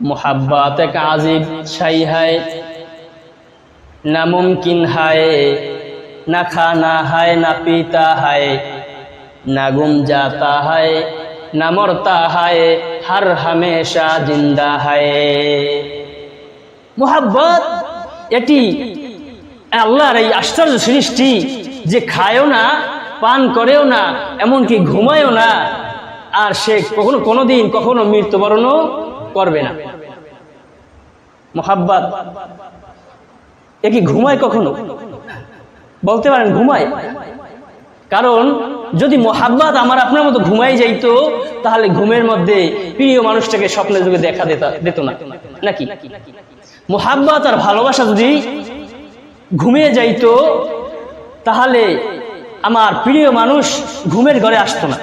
मोहब्बत एक अजीब शय है, ना मुमकिन है, ना खाना है, ना पीता है, ना गुम जाता है, ना मरता है, हर हमेशा जिंदा है। मोहब्बत এটি আল্লাহর এই আশ্চর্য সৃষ্টি যে খায়ও না, পান করেও না, এমনকি ঘুমায়ও না, আর সে কখনো কোনোদিন কখনো মৃত্যুবরণও করবে না। মোহাব্বত এ কি ঘুমায়? কখনো বলতে পারেন ঘুমায়? কারণ যদি মোহাব্বত আমার আপনার মতো ঘুমাই যাইতো, তাহলে ঘুমের মধ্যে প্রিয় মানুষটাকে স্বপ্নে যুগে দেখা দিত না নাকি? মোহাব্বত আর ভালোবাসা যদি ঘুমিয়ে যাইতো, তাহলে আমার প্রিয় মানুষ ঘুমের ঘরে আসতো না।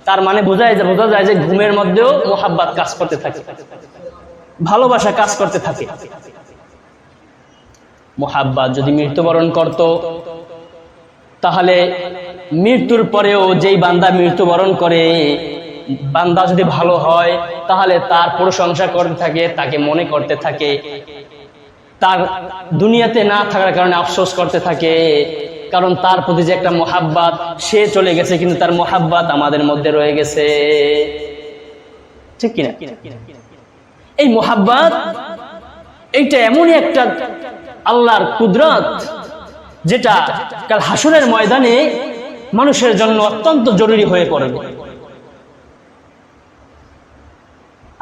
তার মানে বোঝা যায় যে ঘুমের মধ্যেও মোহাব্বত কাজ করতে থাকে, ভালোবাসা কাজ করতে থাকে। মোহাব্বত যদি মৃত্যুবরণ করত, তাহলে মৃত্যুর পরেও যেই বান্দা মৃত্যুবরণ করে, বান্দা যদি ভালো হয় তাহলে তার প্রশংসা করতে থাকে, তাকে মনে করতে থাকে, তার দুনিয়াতে না থাকার কারণে আফসোস করতে থাকে, কারণ তার প্রতি যে একটা মোহাব্বত, সে চলে গেছে কিন্তু তার মোহাব্বত আমাদের মধ্যে রয়ে গেছে, ঠিক কিনা? এই মোহাব্বত এইটা এমনই একটা আল্লাহর কুদরত, যেটা কাল হাসরের ময়দানে মানুষের জন্য অত্যন্ত জরুরি হয়ে পড়বে।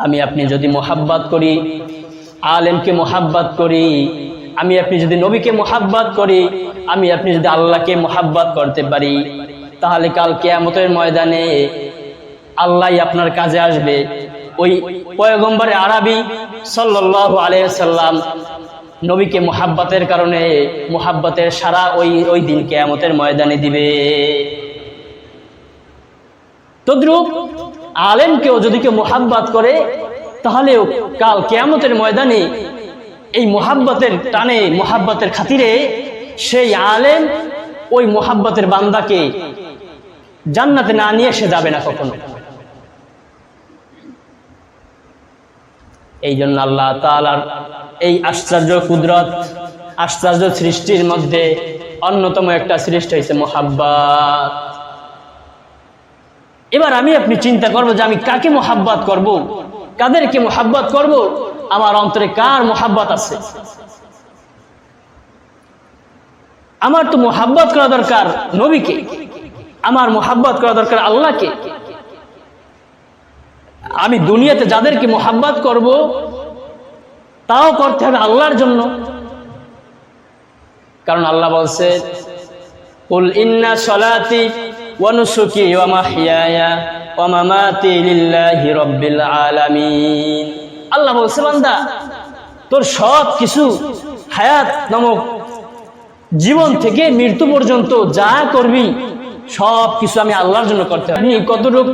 আমি আপনি যদি মোহাব্বত করি, আলেমকে মোহাব্বত করি, আমি আপনি যদি নবীকে মোহাব্বত করি, আমি আপনি যদি আল্লাহকে মোহাব্বত করতে পারি, তাহলে কাল কিয়ামতের ময়দানে আল্লাহই আপনার কাজে আসবে। ওই পয়গম্বরে আরবি সাল্লাল্লাহু আলাইহি সাল্লাম নবীকে মোহাব্বতের কারণে মোহাব্বতের সারা ওই দিন কিয়ামতের ময়দানে দিবে। তদ্রূপ আলেমকেও যদি কেউ মোহাব্বত করে, তাহলেও কাল কিয়ামতের ময়দানে এই মোহাব্বতের টানে, মোহাব্বতের খাতিরে সেই আলেম ওই মোহাব্বতের বান্দাকে জান্নাতে না নিয়ে সে যাবে না কখনো। এই জন্য আল্লাহ তাআলার এই আশ্চর্য কুদরত, আশ্চর্য সৃষ্টির মধ্যে অন্যতম একটা সৃষ্টি হয়েছে মোহাব্বত। এবার আমি আপনি চিন্তা করবো যে আমি কাকে মোহাব্বত করব, কাদেরকে মোহাব্বত করব, আমার অন্তরে কার মোহাব্বত আছে। আমার তো মোহাব্বত করা দরকার নবীকে, আমার মোহাব্বত করা দরকার আল্লাহকে। আমি দুনিয়াতে যাদেরকে মোহাব্বত করব, তাও করতে হবে আল্লাহর জন্য। কারণ আল্লাহ বলছে, কুল ইন্না সলাতি ওয়া নুসুকি ওয়া মাহইয়ায়া ওয়া মামাতি লিল্লাহি রাব্বিল আলামিন। আল্লাহ বলছে, বান্দা তোর সব কিছু, হায়াত নামক জীবন থেকে মৃত্যু পর্যন্ত যা করবি সব কিছু আমি আল্লাহর জন্য করতে হবে। আমি কতটুকু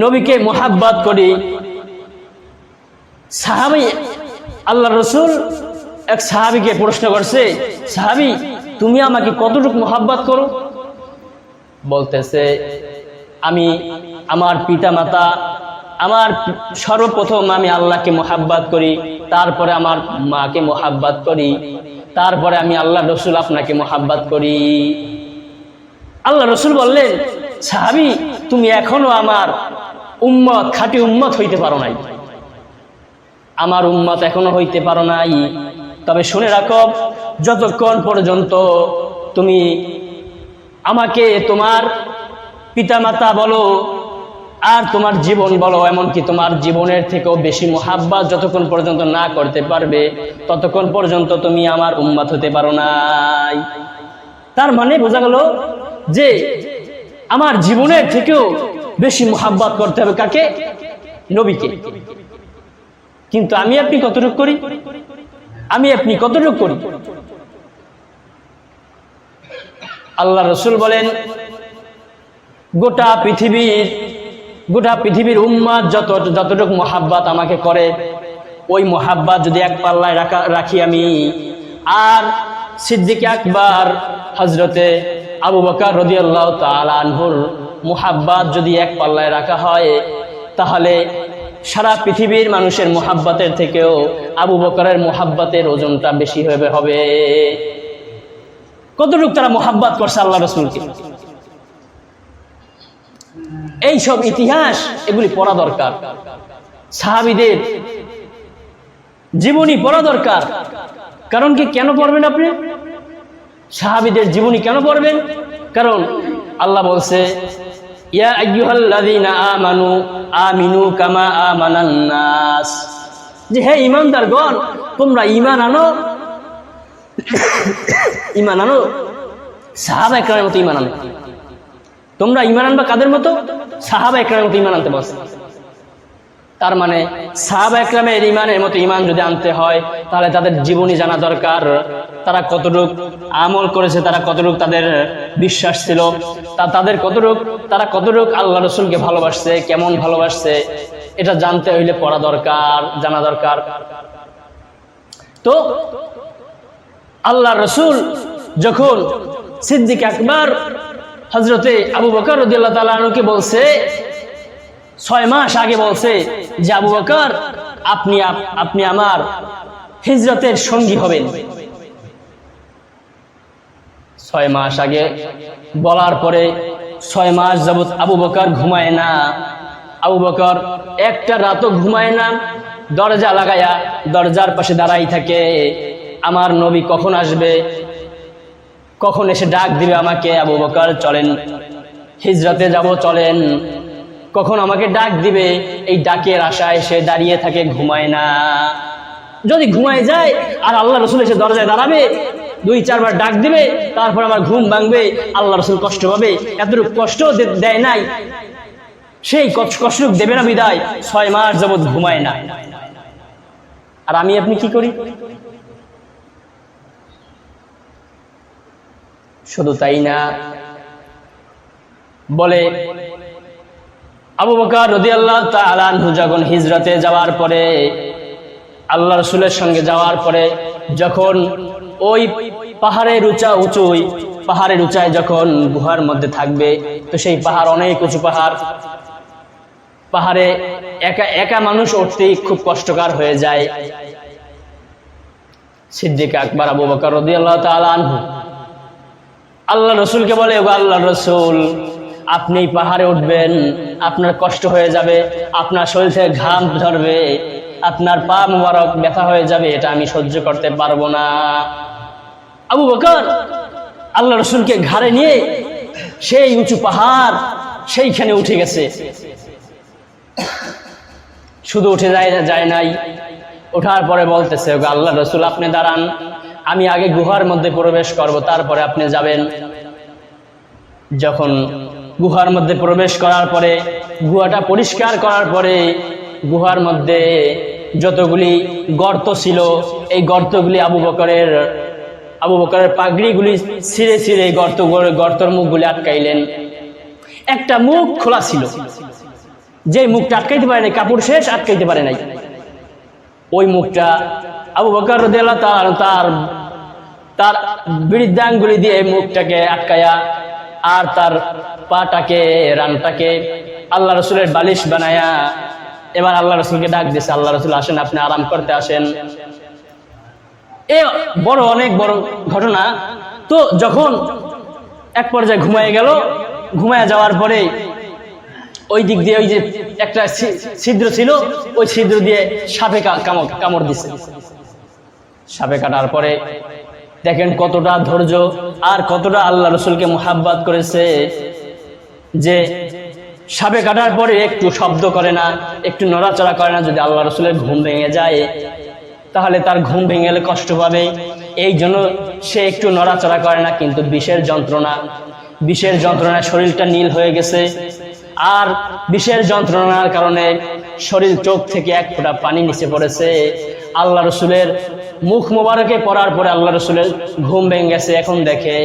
নবীকে মোহাব্বত করি। সাহাবী, আল্লাহ রসুল এক সাহাবীকে প্রশ্ন করছে, সাহাবী তুমি আমাকে কতটুকু মোহাব্বত করো? বলতেছে, আমি আমার পিতা মাতা, আমার সর্বপ্রথম আমি আল্লাহকে মোহাব্বত করি, তারপরে আমার মাকে মোহাব্বত করি, তারপরে আমি আল্লাহ রসুল আপনাকে মোহাব্বত করি। আল্লাহ রসুল বললেন, সাহাবী তুমি এখনো আমার উম্মত, খাঁটি উম্মত হইতে পারো নাই, আমার উম্মত এখনো হইতে পারো নাই। তবে শুনে রাখো, যতক্ষণ পর্যন্ত তুমি আমাকে তোমার পিতামাতা বলো আর তোমার জীবন বলো, এমনকি তোমার জীবনের থেকেও বেশি মোহাব্বত যতক্ষণ পর্যন্ত না করতে পারবে, ততক্ষণ পর্যন্ত তুমি আমার উম্মত হতে পারো নাই। তার মানে বোঝা গেল যে আমার জীবনের থেকেও বেশি মোহাব্বত করতে হবে কাকে? নবীকে। কিন্তু আমি আপনি কতটুকু করি? আমি আপনি কতটুকু করি? আল্লাহ রসুল বলেন, গোটা পৃথিবীর উম্মাত যতটুকু মোহাব্বত আমাকে করে, ওই মোহাব্বত যদি এক পাল্লায় রাখি আমি, আর সিদ্দিক আকবর হযরতে আবু বকর রাদিয়াল্লাহু তাআলা আনহুর মুহাব্বত যদি এক পাল্লায় রাখা হয়, তাহলে সারা পৃথিবীর মানুষের মোহাব্বতের থেকেও আবু বকরের মোহাব্বতের ওজনটা বেশি হবে। কতটুকু তারা মোহাব্বত করছে আল্লাহ রাসূলকে। এই সব ইতিহাস এগুলি পড়া দরকার, সাহাবীদের জীবনী পড়া দরকার। কারণ কি, কেন পড়বেন আপনি সাহাবীদের জীবনী কেন পড়বেন? কারণ আল্লাহ বলছে, ইয়া আইয়ুহাল্লাযীনা আমানু আমিনু কামা আমানান নাস, যে হে ঈমানদারগণ, তোমরা ঈমান আনো সাহাবা একরামের মতো ঈমান আনো। তোমরা ঈমান আনবা কাদের মতো? সাহাবা একরামের মতো ঈমান আনতে বলছে। তার মানে সাহাবা একরামের ঈমানের মতো ঈমান যদি আনতে হয়, তাহলে তাদের জীবনী জানা দরকার। তারা কতটুক আমল করেছে, তারা কতটুক তাদের বিশ্বাস ছিল, তারা কতটুক আল্লাহ রাসূলকে ভালোবাসছে, কেমন ভালোবাসছে, এটা জানতে হইলে পড়া দরকার, জানা দরকার। তো আল্লাহ রাসূল যখন সিদ্দিক আকবর হযরতে আবু বকর রাদিয়াল্লাহু তাআলা আনহুকে বলছে, 6 মাস আগে বলছে যে আবু বকর, আপনি আমার হিজরতের সঙ্গী হবেন। 6 মাস আগে বলার পরে 6 মাস যাবত আবু বকর ঘুমায় না। আবু বকর একটা রাতও ঘুমায় না, দরজা লাগায়া দরজার পাশে দাঁড়াই থাকে। আমার নবী কখন আসবে, কখন এসে ডাক দিবে আমাকে, আবু বকর চলেন হিজরতে যাব, চলেন, কখন আমাকে ডাক দিবে, এই ডাকের আশায় সে দাঁড়িয়ে থাকে, ঘুমায় না। যদি ঘুমায় যায় আর আল্লাহ রাসূল এসে দরজায় দাঁড়াবে, 2-4 বার ডাক দিবে, তারপর আমার ঘুম ভাঙবে, আল্লাহ রাসূল কষ্ট পাবে। এতটুকু কষ্ট দেয় নাই, সেই কষ্ট দেবে না বিদায় 6 মাস যাবত ঘুমায় না। আর আমি আপনি কি করি? শুধু তাই না, বলে আবু বকর রাদিয়াল্লাহু তাআলা আনহু যখন হিজরতে যাওয়ার পরে, আল্লাহ রাসূলের সঙ্গে যাওয়ার পরে, যখন ওই পাহাড়ের উঁচায় যখন গুহার মধ্যে থাকবে, তো সেই পাহাড় অনেক উঁচু পাহাড়ে একা মানুষ উঠতেই খুব কষ্টকর হয়ে যায়। সিদ্দিক আকবর আবু বকর রাদিয়াল্লাহু তাআলা আনহু আল্লাহ রাসূলকে বলে, ওগো আল্লাহর রাসূল, আপনি পাহাড়ে উঠবেন, আপনার কষ্ট হয়ে যাবে, আপনার শরীর থেকে ঘাম ঝরবে, আপনার পা মুবারক ব্যথা হয়ে যাবে, এটা আমি সহ্য করতে পারবো না। আবু বকর আল্লাহ রাসূলকে ঘাড়ে নিয়ে সেই উঁচু পাহাড় সেইখানে উঠে গেছে। শুধু উঠে যায় নাই, ওঠার পরে বলতেছে, ওগো আল্লাহ রাসূল, আপনি দাঁড়ান, আমি আগে গুহার মধ্যে প্রবেশ করব, তারপরে আপনি যাবেন। যখন গুহার মধ্যে প্রবেশ করার পরে, গুহাটা পরিষ্কার করার পরে, গুহার মধ্যে যতগুলি গর্ত ছিল, এই গর্তগুলি আবু বকরের পাগড়িগুলি ছিঁড়ে গর্তর মুখগুলি আটকাইলেন। একটা মুখ খোলা ছিল, যে মুখটা আটকাইতে পারে নাই, কাপড় শেষ আটকাইতে পারে নাই, ওই মুখটা আবু বকর রাদিয়াল্লাহু তাআলা তার বৃদ্ধাঙ্গুলি দিয়ে মুখটাকে আটকায়া, আর তার পাটাকে, রানটাকে আল্লাহ রাসূলের বালিশ বানায়া, এবার আল্লাহ রাসূলকে ডাক দিয়েছে, আল্লাহ রাসূল আসেন, আপনি আরাম করতে আসেন। অনেক বড় ঘটনা। তো যখন এক পর্যায়ে ঘুমায় যাওয়ার পরে, ওই দিক দিয়ে ওই যে একটা ছিদ্র ছিল, ওই ছিদ্র দিয়ে সাপে কামড় দিছে। সাপে কাটার পরে দেখেন কতটা ধৈর্য আর কতটা আল্লাহ রাসূলকে মুহাব্বত করেছে, যে সাপে কাটার পরে একটু শব্দ করে না, একটু নড়াচড়া করে না। যদি আল্লাহ রাসূলের ঘুম ভেঙে যায়, তাহলে তার ঘুম ভেঙে গেলে কষ্ট পাবে, এই জন্য সে একটু নড়াচড়া করে না। কিন্তু বিষের যন্ত্রণায় শরীরটা নীল হয়ে গেছে, আর বিষের যন্ত্রণার কারণে শরীর, চোখ থেকে এক ফোঁটা পানি নিচে পড়েছে। আল্লাহ রাসূলের মুখ মোবারকে পড়ার পরে আল্লাহ রাসূলের ঘুম ভেঙে গেছে। এখন দেখে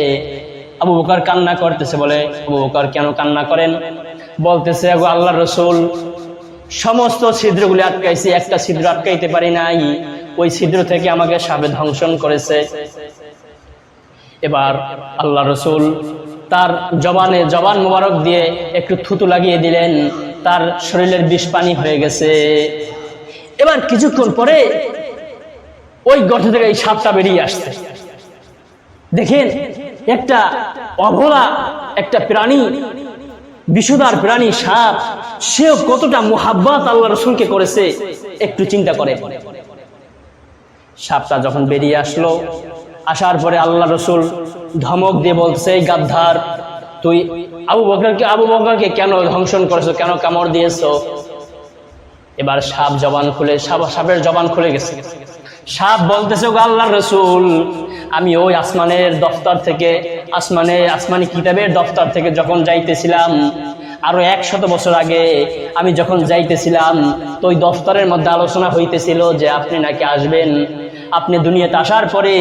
আবু বকর কান্না করতেছে। বলে, আবু বকর কেন কান্না করেন? বলতেছে, গো আল্লাহর রাসূল, সমস্ত ছিদ্রগুলি আটকাইছি, একটা ছিদ্র আটকাইতে পারি নাই, ওই ছিদ্র থেকে আমাকে সাপে দংশন করেছে। এবার আল্লাহ রাসূল তার জবান মোবারক দিয়ে একটু থুতু লাগিয়ে দিলেন, তার শরীরের বিষ পানি হয়ে গেছে। এবার কিছুক্ষণ পরে ওই গর্ত থেকে এই সাপটা বেরিয়ে আসছে। দেখেন, একটা অভোলা একটা প্রাণী, বিষধর প্রাণী সাপ, সেও কতটা মুহাব্বত আল্লাহ রসুলকে করেছে একটু চিন্তা করে। সাপটা যখন বেরিয়ে আসলো, আসার পরে আল্লাহ রসুল ধমক দিয়ে বলছে, এই গাদ্দার, তুই আবু বকরকে কেন ধ্বংসন করেছো, কেন কামড় দিয়েছো? এবার সাপের জবান খুলে গেছে। সাপ বলতেছে, ও আল্লাহর রসুল, আমি ওই আসমানের দফতর থেকে, আসমানি কিতাবের দফতর থেকে যখন যাইতেছিলাম, আরো 100 বছর আগে আমি যখন যাইতেছিলাম, তো ওই দফতরের মধ্যে আলোচনা হইতেছিল যে আপনি নাকি আসবেন, আপনি দুনিয়াতে আসার পরে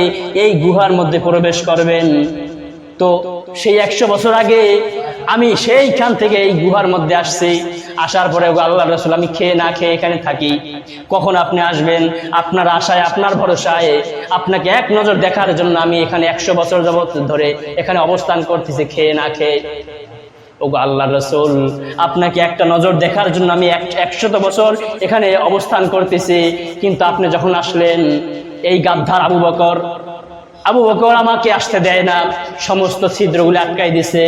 এই গুহার মধ্যে প্রবেশ করবেন। তো সেই 100 বছর আগে আমি সেইখান থেকে এই গুহার মধ্যে আসছি। আসার পরে আল্লাহ রসুল, আমি খেয়ে না খেয়ে এখানে থাকি, কখন আপনি আসবেন আপনার আশায়, আপনার ভরসায়, আপনাকে এক নজর দেখার জন্য আমি এখানে 100 বছর যাবত ধরে এখানে অবস্থান করতেছি খেয়ে না খেয়ে। ওগো আল্লাহ রসুল, আপনাকে একটা নজর দেখার জন্য আমি 100 বছর এখানে অবস্থান করতেছি, কিন্তু আপনি যখন আসলেন, এই গাদ্দার আবু বকর আমাকে আসতে দেয় না, সমস্ত ছিদ্রগুলো আটকাই দিছে,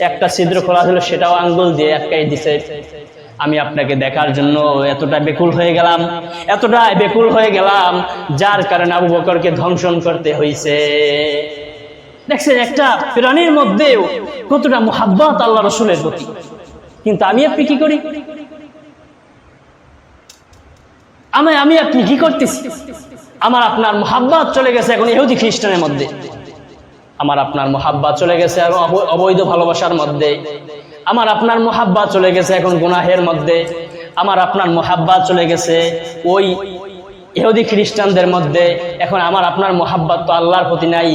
একটা ছিদ্র খোলা ছিল সেটাও আঙ্গুল দিয়ে আটকাই দিছে। আমি আপনাকে দেখার জন্য এতটা বেকুল হয়ে গেলাম, যার কারণে আবু বকরকে ধ্বংসন করতে হয়েছে। দেখছেন, একটা প্রাণীর মধ্যেও কতটা মুহাব্বত আল্লাহ রসুলের প্রতি। কিন্তু আমি আপনি কি করি? আমি আপনি কি করতেছি? আমার আপনার মুহাব্বত চলে গেছে এখন ইহুদি খ্রিস্টানের মধ্যে, আমার আপনার মুহাব্বত চলে গেছে এখন অবৈধ ভালোবাসার মধ্যে, আমার আপনার মুহাব্বত চলে গেছে এখন গুনাহের মধ্যে, আমার আপনার মুহাব্বত চলে গেছে ওই ইহুদি খ্রিস্টানদের মধ্যে। এখন আমার আপনার মুহাব্বত তো আল্লাহর প্রতি নাই,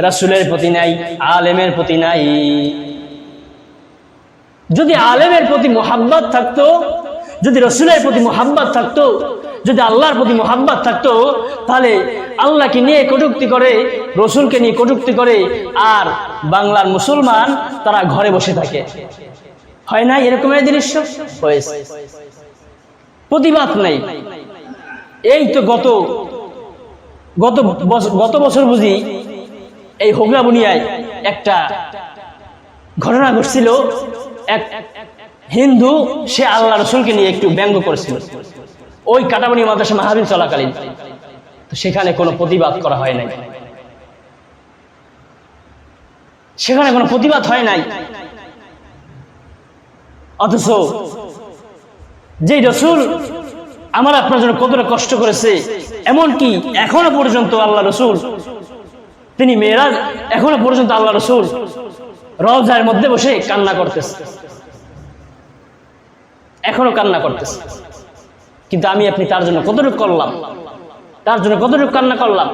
রাসূলের প্রতি নাই, আলেমের প্রতি নাই। যদি আলেমের প্রতি মুহাব্বত থাকতো, যদি রাসূলের প্রতি মুহাব্বত থাকতো, যদি আল্লাহর প্রতি মুহাব্বত থাকতো, তাহলে আল্লাহকে নিয়ে কটূক্তি করে, রসুলকে নিয়ে কটূক্তি করে, আর বাংলার মুসলমান তারা ঘরে বসে থাকে। হয় না এরকমের দৃশ্য? হয়েছে। প্রতিবাদ নাই। এই তো গত বছর বুঝি এই হোগলা বুনিয়ায় একটা ঘটনা ঘটছিল। এক হিন্দু, সে আল্লাহ রসুলকে নিয়ে একটু ব্যঙ্গ করেছিল ওই কাটাবনি মাদ্রাসা মাহফিল চলাকালীন। তো সেখানে কোনো প্রতিবাদ করা হয় নাই, সেখানে কোনো প্রতিবাদ হয় নাই। অথচ যে রসুল আমার আপনার জন্য কতটা কষ্ট করেছে, এমনকি এখনো পর্যন্ত আল্লাহ রসুল তিনি মেরাজ, এখনো পর্যন্ত আল্লাহ রসুল রওজার মধ্যে বসে কান্না করতেছে, এখনো কান্না করতেছে। কিন্তু আমি আপনি তার জন্য কতটুকু করলাম, তার জন্য কতটুকু কান্না করলাম?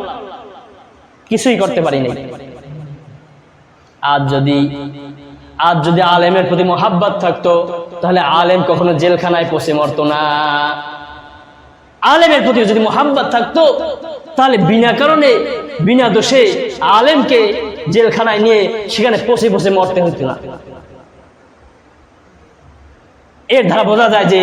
কিছুই করতে পারি নাই। আজ যদি আলেমের প্রতি মুহাব্বত থাকতো, তাহলে আলেম কখনো জেলখানায় পচে মরতো না। আলেমের প্রতি যদি মুহাব্বত থাকতো, তাহলে বিনা কারণে, বিনা দোষে আলেমকে জেলখানায় নিয়ে সেখানে পচে মরতে হতো না। এর দ্বারা বোঝা যায় যে